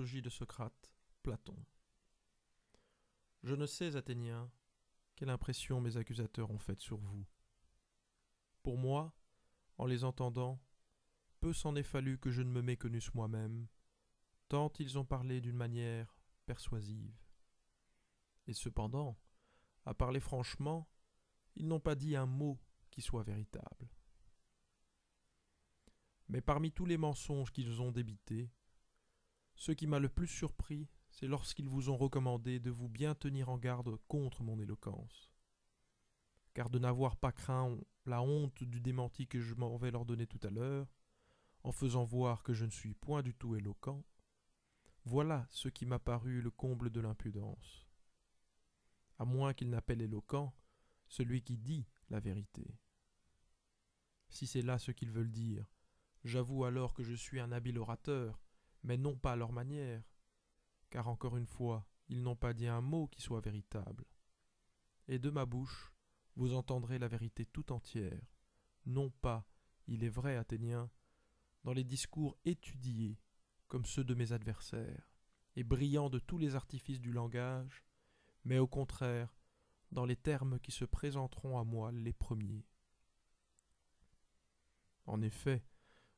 Apologie de Socrate, Platon. Je ne sais, Athéniens, quelle impression mes accusateurs ont faite sur vous. Pour moi, en les entendant, peu s'en est fallu que je ne me méconnusse moi-même, tant ils ont parlé d'une manière persuasive. Et cependant, à parler franchement, ils n'ont pas dit un mot qui soit véritable. Mais parmi tous les mensonges qu'ils ont débités, ce qui m'a le plus surpris, c'est lorsqu'ils vous ont recommandé de vous bien tenir en garde contre mon éloquence. Car de n'avoir pas craint la honte du démenti que je m'en vais leur donner tout à l'heure, en faisant voir que je ne suis point du tout éloquent, voilà ce qui m'a paru le comble de l'impudence. À moins qu'il n'appelle éloquent celui qui dit la vérité. Si c'est là ce qu'ils veulent dire, j'avoue alors que je suis un habile orateur, mais non pas à leur manière, car encore une fois, ils n'ont pas dit un mot qui soit véritable. Et de ma bouche, vous entendrez la vérité tout entière, non pas, il est vrai, Athéniens, dans les discours étudiés, comme ceux de mes adversaires, et brillants de tous les artifices du langage, mais au contraire, dans les termes qui se présenteront à moi les premiers. En effet,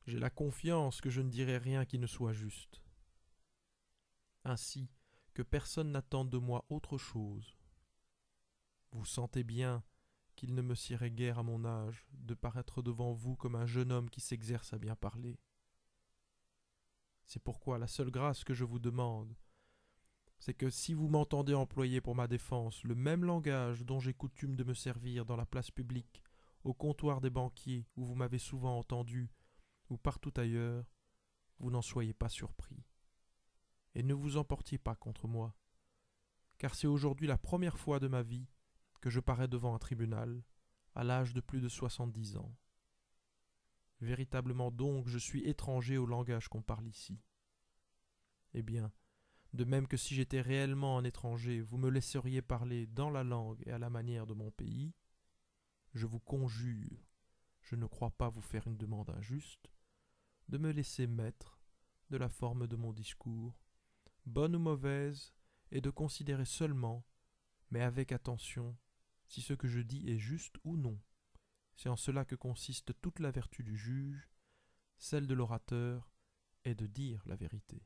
j'ai la confiance que je ne dirai rien qui ne soit juste. Ainsi que personne n'attende de moi autre chose. Vous sentez bien qu'il ne me sied guère à mon âge de paraître devant vous comme un jeune homme qui s'exerce à bien parler. C'est pourquoi la seule grâce que je vous demande, c'est que si vous m'entendez employer pour ma défense le même langage dont j'ai coutume de me servir dans la place publique, au comptoir des banquiers où vous m'avez souvent entendu, ou partout ailleurs, vous n'en soyez pas surpris. Et ne vous emportiez pas contre moi, car c'est aujourd'hui la première fois de ma vie que je parais devant un tribunal, à l'âge de plus de 70 ans. Véritablement donc je suis étranger au langage qu'on parle ici. Eh bien, de même que si j'étais réellement un étranger, vous me laisseriez parler dans la langue et à la manière de mon pays, je vous conjure, je ne crois pas vous faire une demande injuste, de me laisser maître de la forme de mon discours, bonne ou mauvaise, et de considérer seulement, mais avec attention, si ce que je dis est juste ou non. C'est en cela que consiste toute la vertu du juge, celle de l'orateur est de dire la vérité.